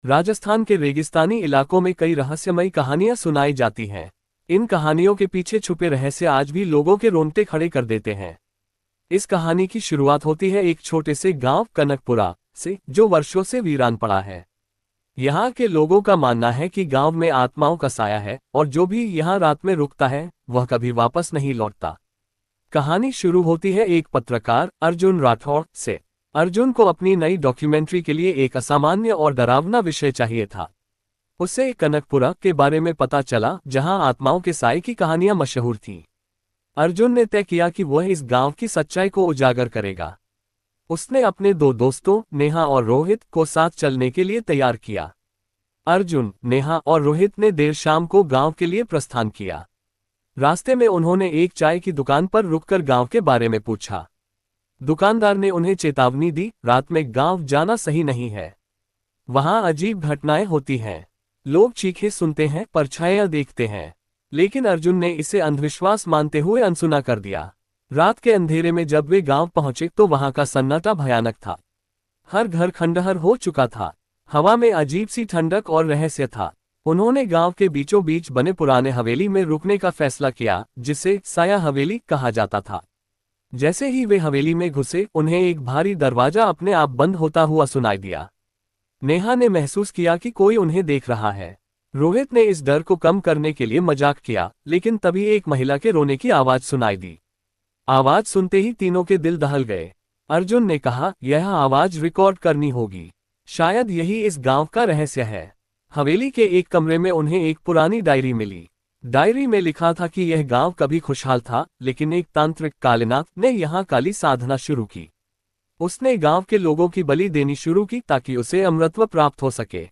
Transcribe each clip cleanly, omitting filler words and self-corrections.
राजस्थान के रेगिस्तानी इलाकों में कई रहस्यमयी कहानियां सुनाई जाती हैं। इन कहानियों के पीछे छुपे रहस्य आज भी लोगों के रोंगटे खड़े कर देते हैं। इस कहानी की शुरुआत होती है एक छोटे से गांव कनकपुरा से, जो वर्षों से वीरान पड़ा है। यहाँ के लोगों का मानना है कि गांव में आत्माओं का साया है और जो भी यहाँ रात में रुकता है वह कभी वापस नहीं लौटता। कहानी शुरू होती है एक पत्रकार अर्जुन राठौड़ से। अर्जुन को अपनी नई डॉक्यूमेंट्री के लिए एक असामान्य और डरावना विषय चाहिए था। उसे कनकपुरा के बारे में पता चला, जहां आत्माओं के साए की कहानियां मशहूर थीं। अर्जुन ने तय किया कि वह इस गांव की सच्चाई को उजागर करेगा। उसने अपने दो दोस्तों नेहा और रोहित को साथ चलने के लिए तैयार किया। अर्जुन, नेहा और रोहित ने देर शाम को गांव के लिए प्रस्थान किया। रास्ते में उन्होंने एक चाय की दुकान पर रुककर गांव के बारे में पूछा। दुकानदार ने उन्हें चेतावनी दी, रात में गांव जाना सही नहीं है। वहां अजीब घटनाएं होती हैं। लोग चीखें सुनते हैं, परछाइयां देखते हैं। लेकिन अर्जुन ने इसे अंधविश्वास मानते हुए अनसुना कर दिया। रात के अंधेरे में जब वे गांव पहुंचे तो वहां का सन्नाटा भयानक था। हर घर खंडहर हो चुका था। हवा में अजीब सी ठंडक और रहस्य था। उन्होंने गांव के बीचों बीच बने पुराने हवेली में रुकने का फैसला किया, जिसे साया हवेली कहा जाता था। जैसे ही वे हवेली में घुसे, उन्हें एक भारी दरवाजा अपने आप बंद होता हुआ सुनाई दिया। नेहा ने महसूस किया कि कोई उन्हें देख रहा है। रोहित ने इस डर को कम करने के लिए मजाक किया, लेकिन तभी एक महिला के रोने की आवाज सुनाई दी। आवाज सुनते ही तीनों के दिल दहल गए। अर्जुन ने कहा, यह आवाज रिकॉर्ड करनी होगी। शायद यही इस गांव का रहस्य है। हवेली के एक कमरे में उन्हें एक पुरानी डायरी मिली। डायरी में लिखा था कि यह गांव कभी खुशहाल था, लेकिन एक तांत्रिक कालीनाथ ने यहाँ काली साधना शुरू की। उसने गांव के लोगों की बलि देनी शुरू की ताकि उसे अमरत्व प्राप्त हो सके।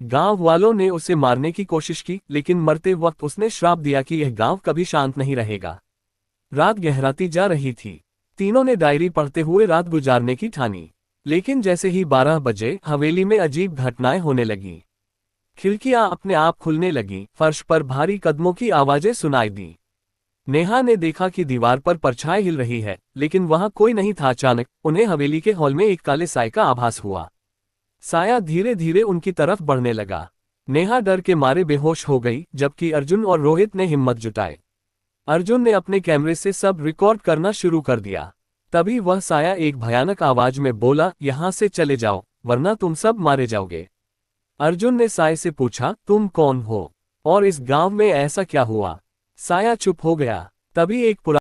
गांव वालों ने उसे मारने की कोशिश की, लेकिन मरते वक्त उसने श्राप दिया कि यह गांव कभी शांत नहीं रहेगा। रात गहराती जा रही थी। तीनों ने डायरी पढ़ते हुए रात गुजारने की ठानी। लेकिन जैसे ही 12 बजे हवेली में अजीब घटनाएं होने लगीं। खिड़कियां अपने आप खुलने लगीं, फर्श पर भारी कदमों की आवाजें सुनाई दी। नेहा ने देखा कि दीवार पर परछाई हिल रही है, लेकिन वहां कोई नहीं था। अचानक उन्हें हवेली के हॉल में एक काले साए का आभास हुआ। साया धीरे धीरे उनकी तरफ बढ़ने लगा। नेहा डर के मारे बेहोश हो गई, जबकि अर्जुन और रोहित ने हिम्मत जुटाई। अर्जुन ने अपने कैमरे से सब रिकॉर्ड करना शुरू कर दिया। तभी वह साया एक भयानक आवाज में बोला, यहां से चले जाओ, वरना तुम सब मारे जाओगे। अर्जुन ने साय से पूछा, तुम कौन हो और इस गांव में ऐसा क्या हुआ? साया चुप हो गया। तभी एक